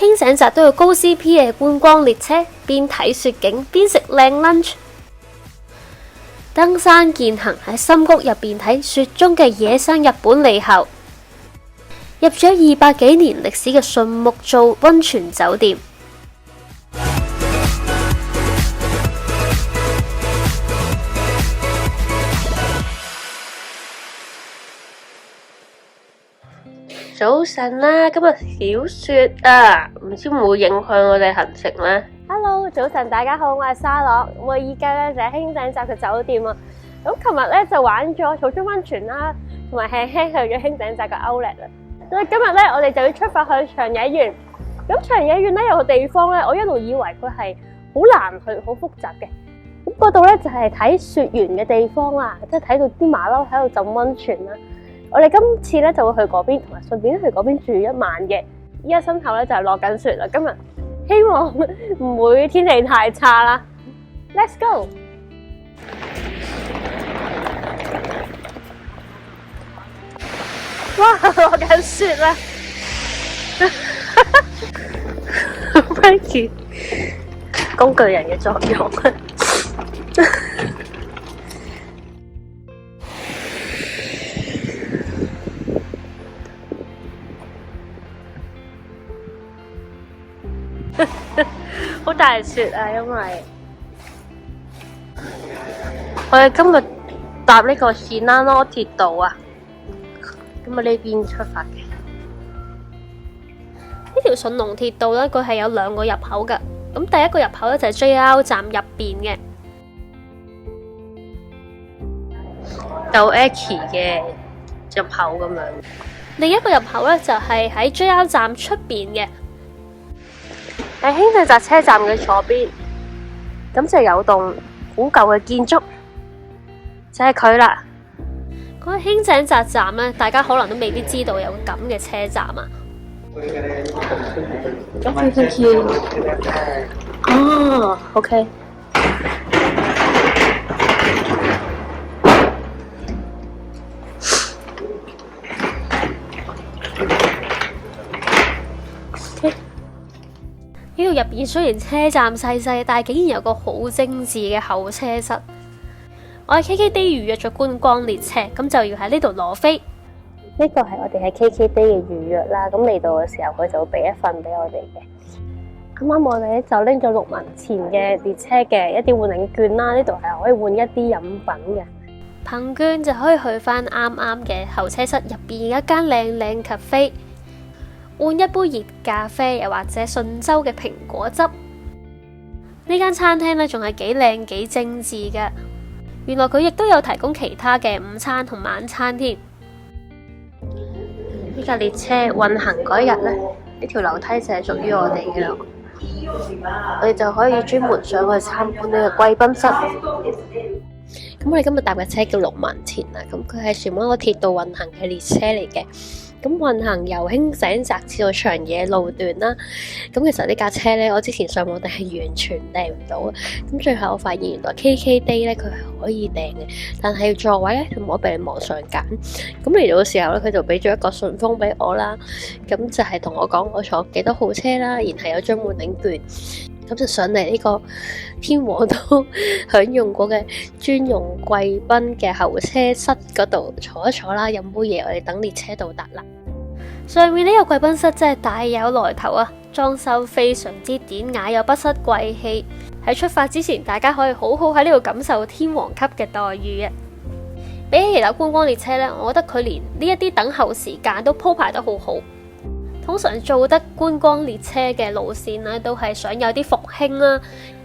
輕井澤都有高 CP 嘅觀光列車，邊睇雪景邊食靚 lunch。登山健行喺深谷入邊睇雪中嘅野生日本獼猴。入咗200幾年歷史嘅順木造溫泉酒店。早晨啦，今日小雪啊，唔知會唔會影響我哋行程呢？ Hello， 早晨，大家好，我係沙樂，我依家咧就喺輕井澤嘅酒店啊。咁琴日咧就玩咗草津溫泉啦，同埋輕輕去咗輕井澤嘅 Outlet 啦。所以今日咧我哋就要出發去長野縣。咁長野縣咧有個地方咧，我一路以為佢係好難去、好複雜嘅。咁嗰度咧就係睇雪原嘅地方啦，即係睇到啲馬騮喺度浸溫泉啦。我哋今次咧就會去嗰邊，同埋順便去嗰邊住一晚嘅。依家身後咧就係落緊雪啦，今日希望唔會天氣太差啦。Let's go！ 哇，落緊雪啦！Frankie， 工具人嘅作用。好大雪啊！因為我哋今日搭呢個信濃鐵道啊，咁啊呢邊出發嘅。呢條信濃鐵道咧，佢係有2個入口噶。咁第一個入口咧就係 JR 站入邊嘅，有 Eki 嘅入口咁樣。另一個入口咧就係喺 JR 站出邊嘅。喺輕井澤車站嘅左邊，咁就有棟好舊嘅建築，就係佢啦。嗰個輕井澤站咧，大家可能都未必知道有個咁嘅車站啊。Thank you。哦，OK。呢度入邊雖然車站細細，但係竟然有個好精緻嘅候車室。我喺 KKday 預約咗觀光列車，咁就要喺呢度攞飛。呢個係我哋喺 KKday 嘅預約啦。咁嚟到嘅時候，佢就會俾一份俾我哋嘅。啱啱我哋咧就拎咗6文錢嘅列車嘅一啲換領券啦。呢度係可以換一啲飲品嘅，憑券就可以去翻啱啱嘅候車室入邊一間靚靚 cafe。換一杯熱咖啡，又或者順州嘅蘋果汁。呢間餐廳咧仲係幾靚幾精緻嘅。原來佢亦都有提供其他嘅午餐同晚餐添。呢架列車運行嗰日咧，呢條樓梯就係屬於我哋嘅啦。我哋就可以專門上去參觀呢個貴賓室。咁我哋今日搭嘅車叫6文錢啊，咁佢係船灣個鐵道運行嘅列車嚟嘅。咁運行由輕井澤至到長野路段啦。咁其實呢架車咧，我之前上網訂係完全訂唔到啊。咁最後我發現原來 KKday 咧佢係可以訂嘅，但係座位咧就唔可以俾你網上揀。咁嚟到嘅時候咧，佢就俾咗一個順豐俾我啦。咁就係同我講我坐幾多號車啦，然後有張換領券。咁就上嚟呢個天皇都享用過嘅專用貴賓嘅候車室嗰度坐一坐啦，飲杯嘢，我哋等列車到達啦。上面呢個貴賓室真係大有來頭啊，裝修非常之典雅又不失貴氣。喺出發之前，大家可以好好喺呢度感受天皇級嘅待遇啊！比起其他觀光列車呢，我覺得佢連呢一啲等候時間都鋪排得好好。通常做得觀光列車嘅路線咧，都係想有啲復興啦。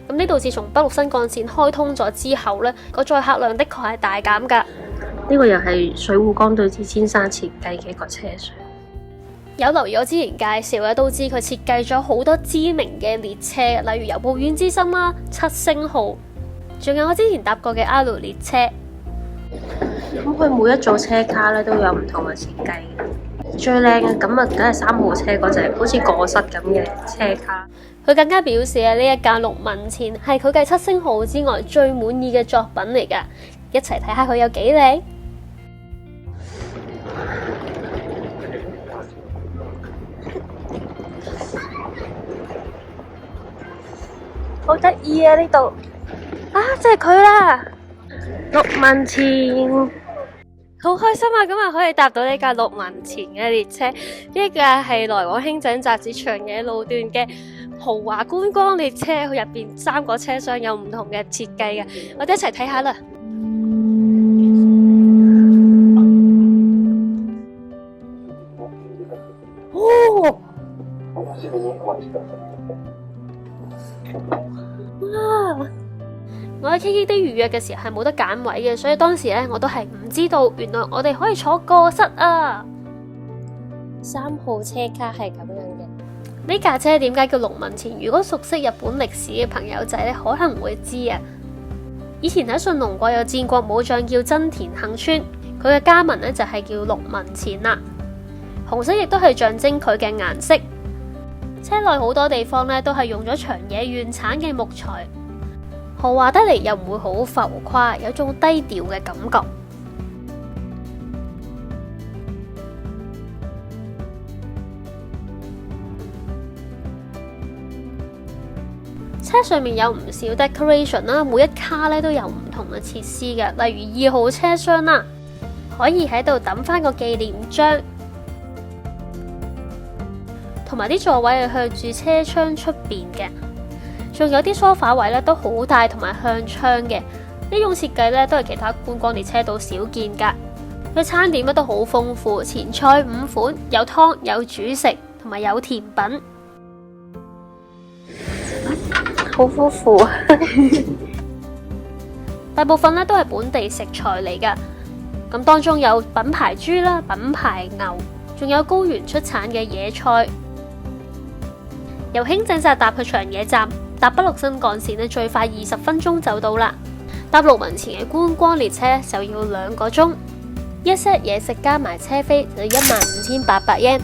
咁呢度自從北陸新幹線開通咗之後呢，個載客量的確係大減噶。呢個又係水戶江對子先生設計嘅一個車廂。有留意我之前介紹咧，都知佢設計咗好多知名嘅列車，例如由布院之森啦、7星號，仲有我之前搭過嘅 ALU 列車。咁佢每一組車卡咧都有唔同嘅設計。最靚嘅咁啊，梗係3號車嗰隻，好似過室咁嘅車卡。佢更加表示啊，呢一架6文錢係佢繼7星號之外最滿意嘅作品嚟噶。一齊睇下佢有幾靚。好得意啊呢度！啊，即係佢啦！6文錢，好開心啊！今日可以搭到呢架6文錢嘅列車，呢架係來往輕井澤至長野路段嘅豪華觀光列車，佢入邊3個車廂有唔同嘅設計嘅，我哋一齊睇下啦。哦！哇！我喺 KK 的預約嘅時候係冇得揀位嘅，所以當時咧我都係唔知道，原來我哋可以坐過室啊！3號車卡係咁樣嘅。呢架車點解叫6文錢？如果熟悉日本歷史嘅朋友仔咧，可能會知啊。以前喺信濃國有戰國武將叫真田幸村，佢嘅家紋咧就係叫6文錢啦。紅色亦都係象徵佢嘅顏色。車內好多地方咧都係用咗長野縣產嘅木材，豪華得嚟又唔會好浮誇，有種低調嘅感覺。車上面有唔少 decoration 啦，每一卡咧都有唔同嘅設施嘅，例如2號車廂啦，可以喺度抌翻個紀念章。同埋啲座位係向住車窗出邊嘅，仲有啲梳化位咧都好大同埋向窗嘅，呢種設計咧都係其他觀光列車度少見噶。佢餐點咧都好豐富，前菜5款，有湯有主食同埋有甜品，好豐富啊！大部分咧都係本地食材嚟噶，咁當中有品牌豬啦、品牌牛，仲有高原出產嘅野菜。由輕井澤搭去長野站，搭北陸新幹線咧最快20分鐘就到啦。搭6文錢嘅觀光列車就要2個鐘，一 set 嘢食加埋車飛就15,800 yen。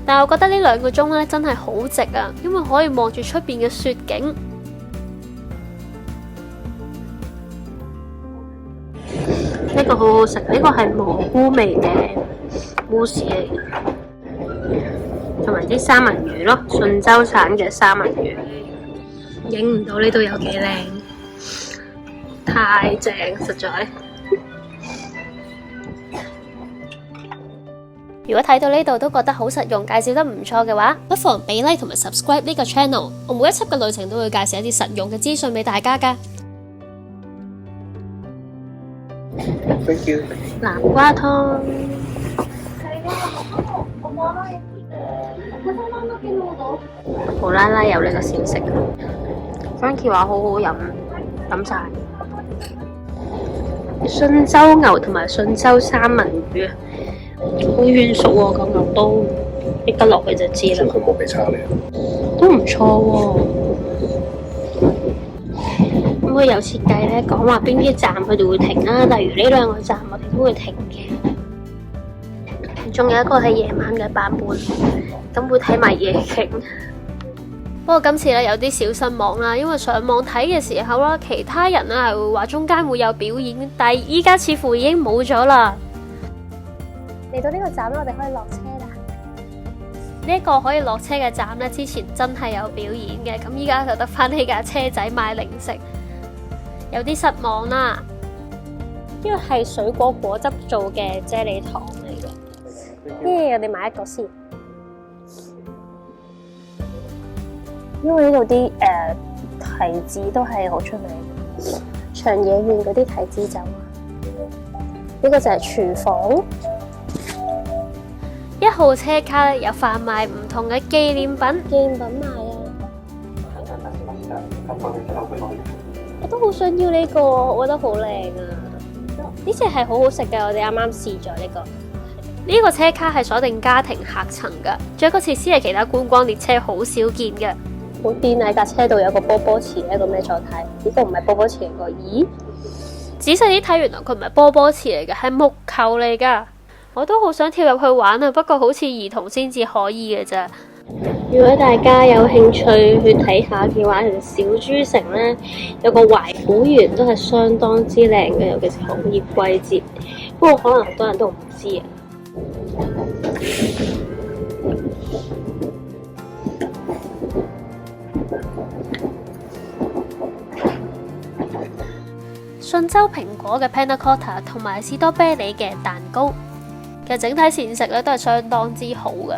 但係我覺得呢2個鐘咧真係好值啊，因為可以望住出邊嘅雪景。呢個好好食，呢個係蘑菇味嘅慕斯嚟嘅。同埋啲三文魚咯，順州產嘅三文魚，影唔到呢度有幾靚，太正實在。如果睇到呢度都覺得好實用，介紹得唔錯嘅話，不妨俾 like 同埋 subscribe 呢個 channel。我每一輯嘅旅程都會介紹一啲實用嘅資訊俾大家㗎。Thank you。南瓜湯。無啦啦有呢個小食，Frankie 話好好飲，飲晒。信州牛同埋信州三文魚，好軟熟喎，個牛都逼得落去就知啦。佢冇俾叉你，都唔錯喎。咁佢有設計咧，講話邊啲站佢哋會停啦，例如呢2個站我哋都會停嘅。仲有一個係夜晚嘅版本，咁會睇埋夜景。不過今次咧有啲小失望啦，因為上網睇嘅時候啦，其他人啊係會話中間會有表演，但係依家似乎已經冇咗啦。嚟到呢個站咧，我哋可以落車啦。呢一個可以落車嘅站咧，之前真係有表演嘅，咁依家就得翻呢架車仔買零食，有啲失望啦。呢個係水果果汁做嘅啫喱糖嚟嘅。我哋買一個先，因為呢度啲提子都係好出名，長野縣嗰啲提子酒。呢個就係廚房。1號車卡有販賣唔同嘅紀念品賣啊！我都好想要呢個，我覺得好靚啊！呢隻係好好食嘅，我哋啱啱試咗呢個。呢個車卡係鎖定家庭客層㗎，仲有一個設施係其他觀光列車好少見嘅。好癲啊！架車度有個波波池，一個咩狀態？呢個唔係波波池嚟個，咦？仔細啲睇，原來佢唔係波波池嚟嘅，係木球嚟㗎。我都好想跳入去玩啊，不過好似兒童先至可以嘅咋。如果大家有興趣去睇下嘅話，其實小豬城呢有個懷古園都係相當之靚嘅，尤其是紅葉季節。不過可能好多人都唔知啊。信州蘋果嘅 Panna Cotta 同埋士多啤梨嘅蛋糕。其實整體膳食咧都係相當之好嘅，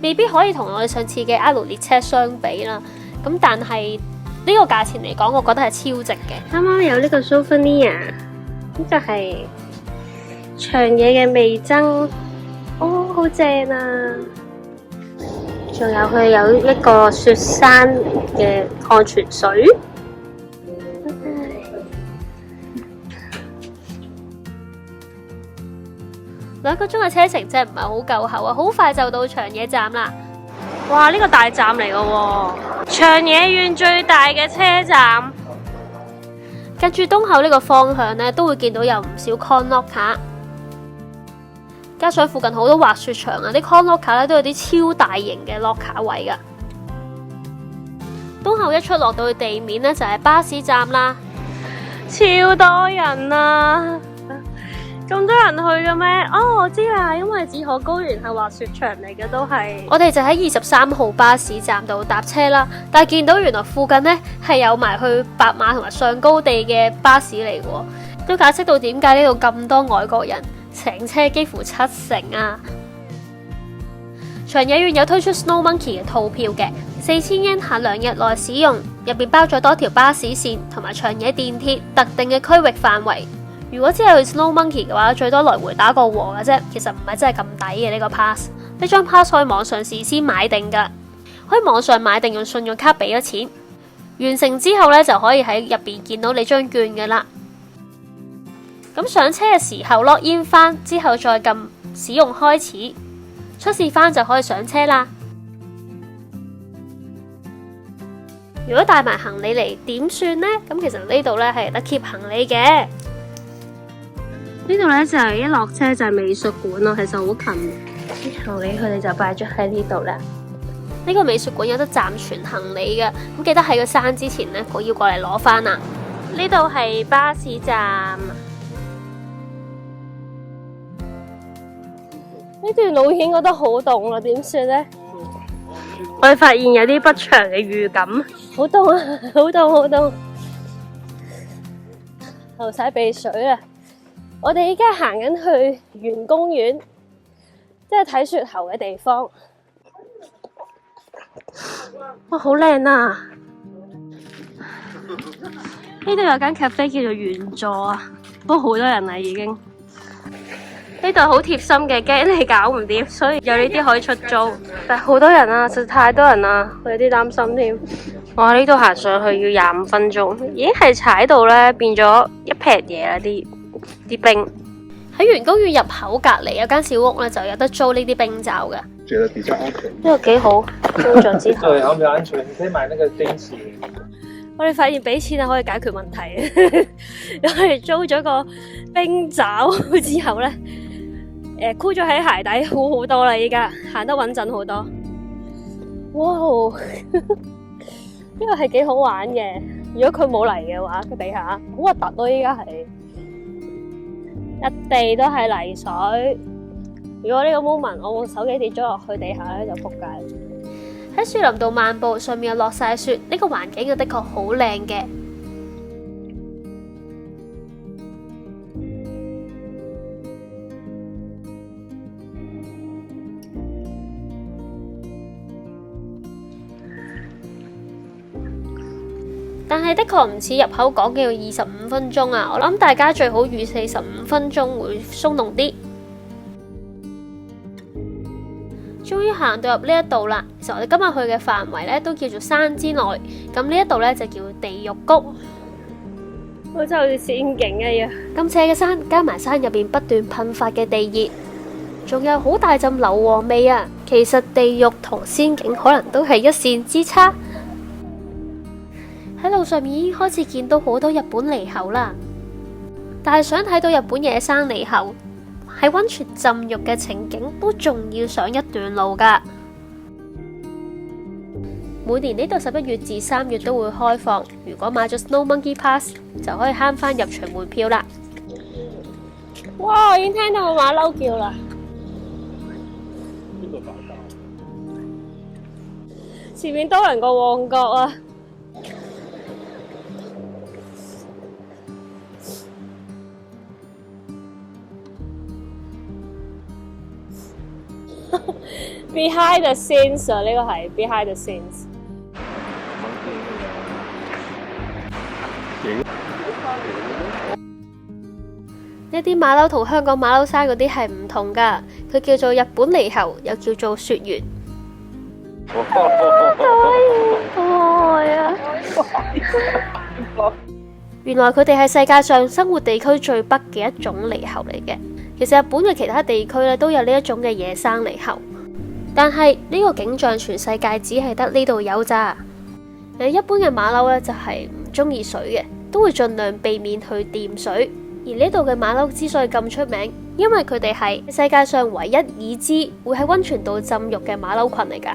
未必可以同我哋上次嘅阿魯列車相比啦。咁但係呢個價錢嚟講，我覺得係超值嘅。啱啱有呢個 souvenir， 呢就係長野嘅味噌，哦，好正啊！仲有佢有一個雪山嘅礦泉水。2個鐘嘅車程真係唔係好夠喉啊！好快就到長野站啦。哇！呢個大站嚟嘅喎，長野縣最大嘅車站。跟住東口呢個方向呢，都會見到有唔少 corn locker，加上附近好多滑雪場啊，啲 corn locker 咧都有啲超大型嘅 locker 位噶。東口一出落到去地面呢，就係巴士站啦，超多人啊！咁多人去嘅咩？哦，我知啦，因為志賀高原係滑雪場嚟嘅，都係。我哋就喺23號巴士站度搭車啦，但係見到原來附近呢係有埋去白馬同埋上高地嘅巴士嚟嘅，都解釋到點解呢度咁多外國人，成車幾乎70%啊！長野縣有推出 Snow Monkey 嘅套票嘅，4000yen限2日內使用，入邊包咗多條巴士線同埋長野電鐵特定嘅區域範圍。如果只係去 Snow Monkey 嘅話，最多來回打個和嘅啫，其實唔係真係咁抵嘅呢個 pass。呢張 pass 可以網上事先買定噶，可以網上買定用信用卡俾咗錢，完成之後呢，就可以喺入邊見到你張券嘅啦。咁上車嘅時候 log in 翻之後再撳使用開始，出示翻就可以上車啦。如果帶埋行李嚟點算呢？咁其實呢度呢係得 keep 行李嘅。呢度呢就係一落車就係美術館咯，其實好近。啲行李佢哋就擺咗喺呢度啦。呢個美術館有得暫存行李嘅，咁記得喺個山之前呢，我要過嚟攞翻啊。呢度係巴士站。呢段路線覺得好凍啦，點算呢？我哋發現有啲不祥嘅預感，好凍啊，好凍好凍，流晒鼻水啦！我哋依家行緊去原公園，即係睇雪猴嘅地方。哇，好靚啊！呢度有間 cafe 叫做原座啊，不過好多人啦已經。呢度好貼心嘅，驚你搞唔掂，所以有呢啲可以出租。但係好多人啊，實在太多人啦，我有啲擔心添。哇！呢度行上去要25分鐘，已經係踩到咧變咗一撇嘢啦啲冰。喺原公園入口隔離有間小屋咧，就有得租呢啲冰罩嘅。覺得比較安全。呢個幾好，租咗之後。對，然後比較安全，你可以買那個冰淇淋。我哋發現俾錢係可以解決問題。我哋租咗個冰爪之後咧。箍咗喺鞋底好好多啦，依家行得穩陣好多。哇！呢個係幾好玩嘅。如果佢冇嚟嘅話，個地下好核突咯。依家係一地都係泥水。如果呢個 moment 我部手機跌咗落去地下咧，就仆街。喺樹林度漫步，上面又落晒雪，呢個環境又的確好靚嘅。但係的確唔似入口講嘅要25分鐘啊！我諗大家最好預45分鐘會鬆動啲。終於行到入呢一度啦！其實我哋今日去嘅範圍咧都叫做山之內，咁呢一度咧就叫地獄谷。我真係好似仙境一樣，咁斜嘅山加埋山入邊不斷噴發嘅地熱，仲有好大陣硫磺味啊！其實地獄同仙境可能都係一線之差。喺路上面已經開始見到好多日本獼猴啦，但係想睇到日本野生獼猴喺溫泉浸浴嘅情景，都仲要上一段路噶。每年呢度11月至3月都會開放，如果買咗 Snow Monkey Pass 就可以慳翻入場門票啦。哇！我已經聽到個馬騮叫啦。前面多人過旺角啊！ behind the scenes 啊，呢個係 behind the scenes。呢啲馬騮同香港馬騮山嗰啲係唔同㗎，佢叫做日本獼猴，又叫做雪原。好愛啊！原來佢哋係世界上生活地區最北嘅一種獼猴嚟嘅。其實日本嘅其他地區咧都有呢一種嘅野生獼猴，但係呢個景象全世界只係得呢度有咋。一般嘅馬騮咧就係唔中意水嘅，都會盡量避免去掂水。而呢度嘅馬騮之所以咁出名，因為佢哋係世界上唯一已知會喺溫泉度浸浴嘅馬騮群嚟㗎。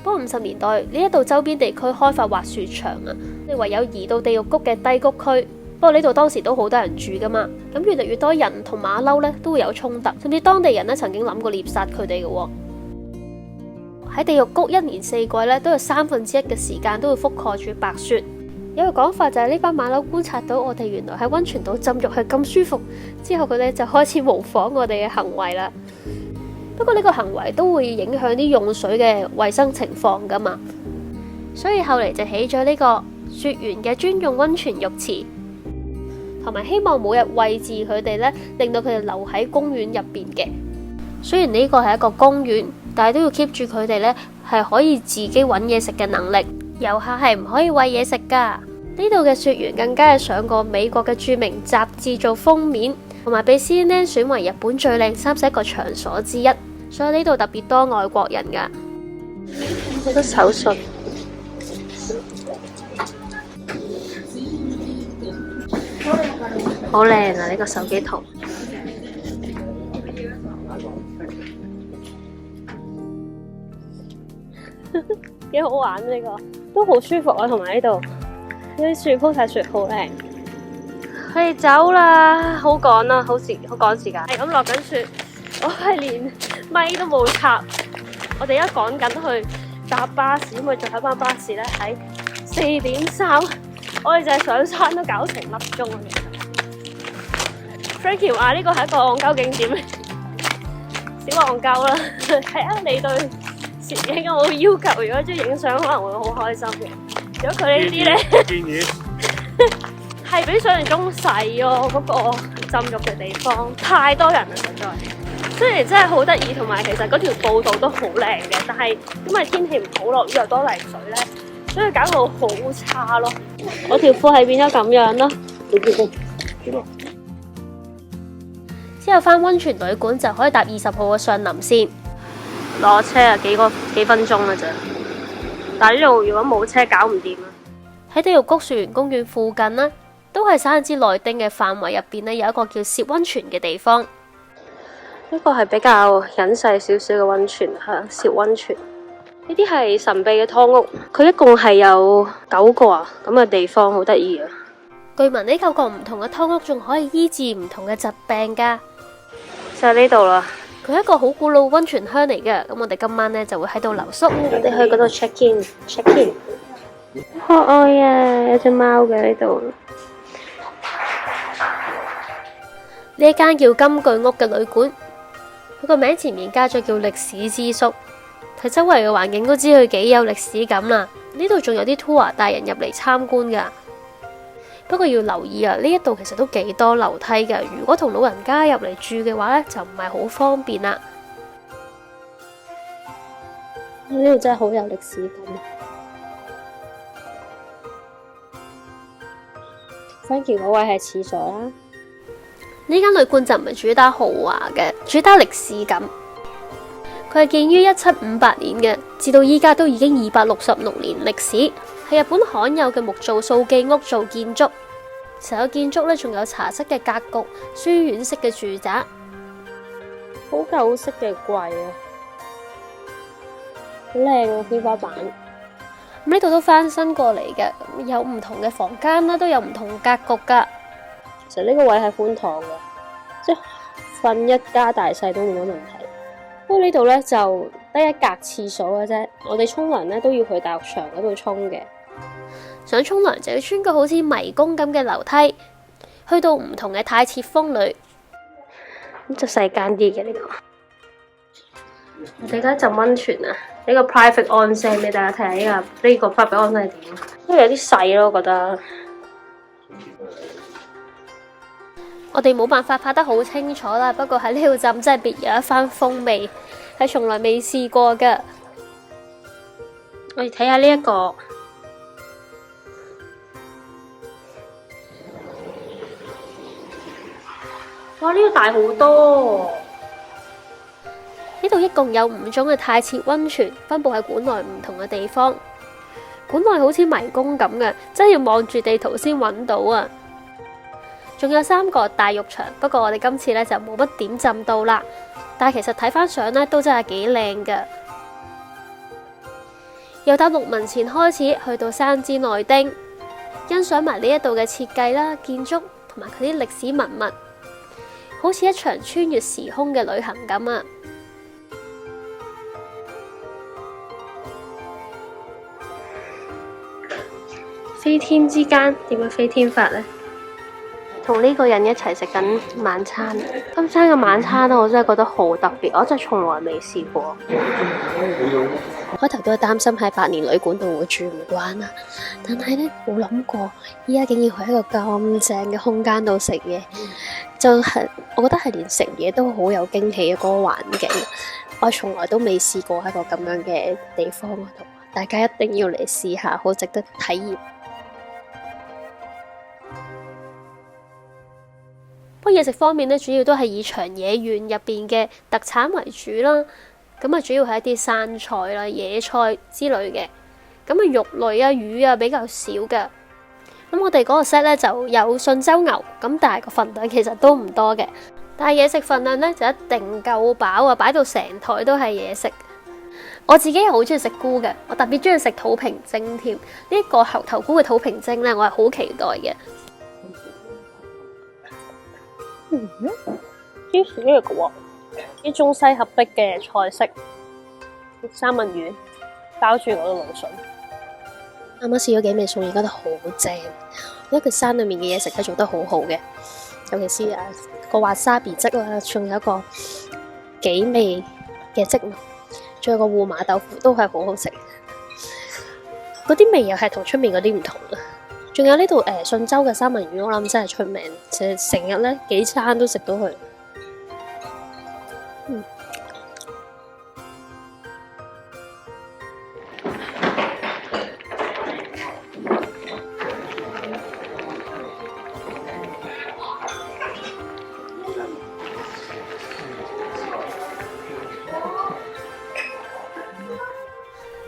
不過50年代呢一度周邊地區開發滑雪場啊，你唯有移到地獄谷嘅低谷區。不過呢度當時都好多人住㗎嘛，咁越嚟越多人同馬騮咧都會有衝突，甚至當地人咧曾經諗過獵殺佢哋嘅。喺地獄谷一年四季咧都有1/3嘅時間都會覆蓋住白雪。有個講法就係呢班馬騮觀察到我哋原來喺溫泉度浸浴係咁舒服，之後佢哋就開始模仿我哋嘅行為啦。不過呢個行為都會影響啲用水嘅衛生情況噶嘛，所以後嚟就起咗呢個雪原嘅專用溫泉浴池，同埋希望每日餵飼佢哋咧，令到佢哋留喺公園入邊嘅。雖然呢個係一個公園，但係都要 keep 住佢哋咧係可以自己揾嘢食嘅能力。遊客係唔可以餵嘢食噶。呢度嘅雪原更加係上過美國嘅著名雜誌做封面，同埋被 CNN 選為日本最靚31個場所之一。所以呢度特別多外國人噶。好多手信，好靚啊！呢個手機圖。幾好玩呢個，都好舒服啊！同埋呢度啲樹鋪晒雪好靚。佢哋走啦，好趕啦，好趕時間。係咁落緊雪，我係連咪都冇插。我哋而家趕緊去搭巴士，因為最後一班巴士咧喺4:3。我哋就係上山都搞成粒鐘啊！其實 Frankie 話呢個係一個戇鳩景點，小戇鳩啦。睇下你對攝影有冇要求？如果中意影相，可能會好開心嘅。如果佢呢啲咧，建議係比想象中細哦。嗰個浸浴嘅地方太多人啦，實在。雖然真係好得意，同埋其實嗰條步道都好靚嘅，但係因為天氣唔好，落雨又多泥水咧，所以搞到好差咯。我條褲係變咗咁樣咯。之後返溫泉旅館就可以搭20號嘅上林線。攞車啊，幾分鐘啦啫。但係呢度如果冇車搞唔掂啊。喺地獄谷雪原公園附近呢，都係山之內町嘅範圍入邊呢，有一個叫攝溫泉嘅地方。呢個係比較隱世少少嘅溫泉吓，攝溫泉。呢啲係神秘嘅湯屋，佢一共係有9個啊咁嘅地方，好得意啊。據聞呢9個唔同嘅湯屋仲可以醫治唔同嘅疾病噶。就喺呢度啦。佢係一個好古老溫泉鄉嚟嘅，咁我哋今晚呢就會喺度留宿。我哋去嗰度 check in。可愛啊，有隻貓嘅呢度。呢一間叫金句屋嘅旅館，佢個名前面加咗叫歷史之宿。睇周圍嘅環境都知佢幾有歷史感啦。呢度仲有啲 tour 帶人入嚟參觀噶。不過要留意啊，呢一度其實都幾多樓梯嘅，如果同老人家入嚟住嘅話呢，就唔係好方便啦。呢度真係好有歷史感。Frankie 嗰位係廁所啦。呢間旅館就唔係主打豪華嘅，主打歷史感。佢係建於1758年嘅，至到依家都已經266年歷史。係日本罕有嘅木造素記屋做建築，成個建築咧仲有茶室嘅格局、書院式嘅住宅，好舊式嘅櫃啊，好靚啊天花板。呢度都翻新過嚟嘅，有唔同嘅房間啦，都有唔同格局噶。其實呢個位係寬敞嘅，即係瞓一家大細都冇乜問題。不過呢度咧就得一格廁所嘅啫，我哋沖涼咧都要去大浴場嗰度沖嘅。想沖涼就要穿過好似迷宮咁嘅樓梯，去到唔同嘅太設風呂，咁就細間啲嘅呢個。我哋而家浸溫泉啊！呢個 private onsen 俾大家睇下，呢個 private onsen 係點？因為有啲細咯，我覺得。我哋冇辦法拍得好清楚啦，不過喺呢度浸真係別有一番風味，係從來未試過㗎。我哋睇下呢一個，哇！呢個大好多。呢度一共有5種嘅太設溫泉，分佈喺館內唔同嘅地方。館內好似迷宮咁嘅，真係要望住地圖先揾到啊！仲有3個大浴場，不過我哋今次咧就冇乜點浸到啦。但係其實睇翻相咧都真係幾靚㗎。由搭綠民前開始，去到山之內丁，欣賞埋呢一度嘅設計啦、建築同埋佢啲歷史文物，好似一場穿越時空嘅旅行咁啊！飛天之間點樣飛天法呢？同呢個人一齊食緊晚餐。今餐嘅晚餐我真係覺得好特別，我真係從來未試過。開頭都係擔心喺百年旅館度會住唔慣啦，但係呢，冇諗過依家竟然去一個咁正嘅空間度食嘢，就係我覺得係連食嘢都好有驚喜嘅嗰個環境。我從來都未試過喺個咁樣嘅地方嗰度，大家一定要嚟試下，好值得體驗。不過嘢食方面咧，主要都係以長野縣入邊嘅特產為主啦。咁啊，主要係一啲山菜啦、野菜之類嘅。咁啊，肉類啊、魚啊比較少嘅。咁我哋嗰個 set 咧就有信州牛，咁但係個份量其實都唔多嘅。但係嘢食份量咧就一定夠飽啊，擺到成台都係嘢食。我自己又好中意食菇嘅，我特別中意食土瓶蒸添。呢個猴頭菇嘅土瓶蒸咧，我係好期待嘅。芝士嚟嘅喎，啲中西合璧嘅菜式，三文魚包住嗰個蘆筍。啱啱試咗幾味餸，而家都好正。我覺得佢山裏面嘅嘢食係做得好好嘅，尤其是個滑沙比汁啦，仲有一個幾味嘅漬物，仲有個烏馬豆腐都係好好食。嗰啲味又係同出面嗰啲唔同啦。仲有呢度信州嘅三文魚，我諗真係出名，成日咧幾餐都食到佢。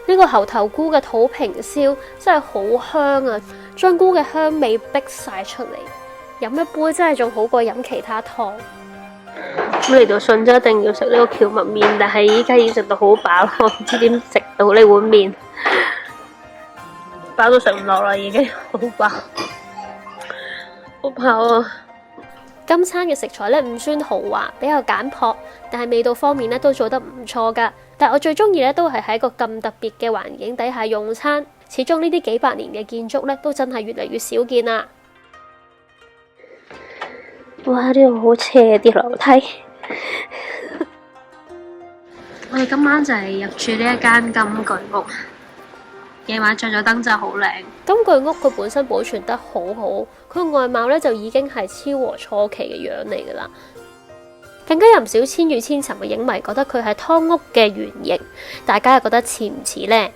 呢個猴頭菇嘅土瓶燒真係好香啊！將菇嘅香味逼晒出嚟，飲一杯真係仲好過飲其他湯。咁嚟到信州一定要食呢個蕎麥麵，但係依家已經食到好飽，我唔知點食到呢碗麵，飽到食唔落啦，已經好飽，好飽啊！今餐嘅食材咧唔算豪華，比較簡樸，但係味道方面咧都做得唔錯噶。但係我最中意咧都係喺個咁特別嘅環境底下用餐，始終呢啲幾百年嘅建築咧都真係越嚟越少見啦。哇！呢度好斜啲樓梯。我哋今晚就係入住呢一間金具屋。夜晚着咗燈真係好靚。金具屋佢本身保存得好好，佢個外貌咧就已經係昭和初期嘅樣嚟噶啦。更加有唔少千與千尋嘅影迷覺得佢係湯屋嘅原型，大家又覺得似唔似呢？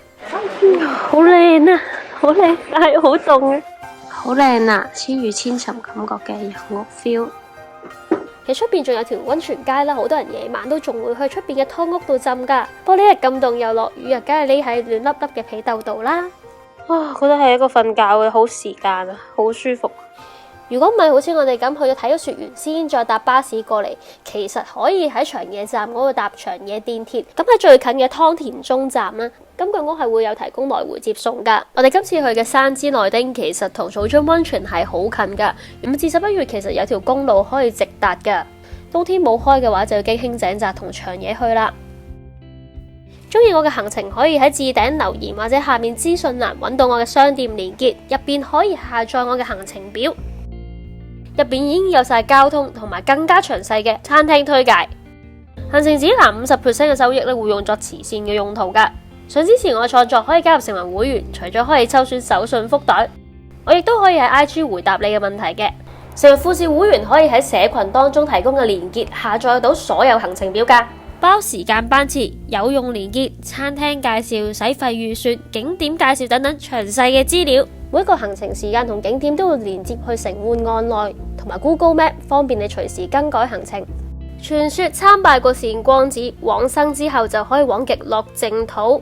好靚啊，好靚，但係好凍啊，好靚啊！千與千尋感覺嘅洋屋 feel。其實出邊仲有條溫泉街啦，好多人夜晚都仲會去出邊嘅湯屋度浸噶。不過呢日咁凍又落雨啊，梗係匿喺暖粒粒嘅被竇度啦。啊，覺得係一個瞓覺嘅好時間啊，好舒服。如果唔係好似我哋咁去咗睇咗雪原先，再搭巴士過嚟，其實可以喺長野站嗰度搭長野電鐵。咁喺最近嘅湯田中站啦，金具屋係會有提供來回接送噶。我哋今次去嘅山之內町其實同草津溫泉係好近噶，5至11月其實有條公路可以直達噶。冬天冇開嘅話，就要經輕井澤同長野去啦。中意我嘅行程可以喺置頂留言或者下面資訊欄揾到我嘅商店連結，入邊可以下載我嘅行程表。入邊已經有晒交通同埋更加詳細嘅餐廳推介。行程指南50% 嘅收益咧會用作慈善嘅用途㗎。想支持我嘅創作，可以加入成為會員，除咗可以抽選手信福袋，我亦都可以喺 IG 回答你嘅問題嘅。成為富士會員可以喺社群當中提供嘅連結下載到所有行程表格，包時間班次、有用連結、餐廳介紹、使費預算、景點介紹等等詳細嘅資料。每個行程時間同景點都會連接去城換案內同埋 Google Map， 方便你隨時更改行程。傳說參拜過善光寺，往生之後就可以往極樂淨土，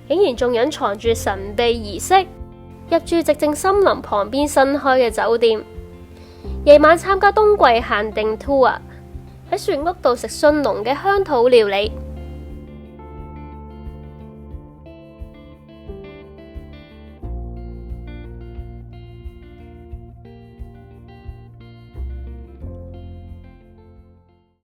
竟然仲隱藏住神秘儀式。入住寂靜森林旁邊新開嘅酒店，夜晚參加冬季限定 tour， 喺船屋度食迅濃嘅鄉土料理，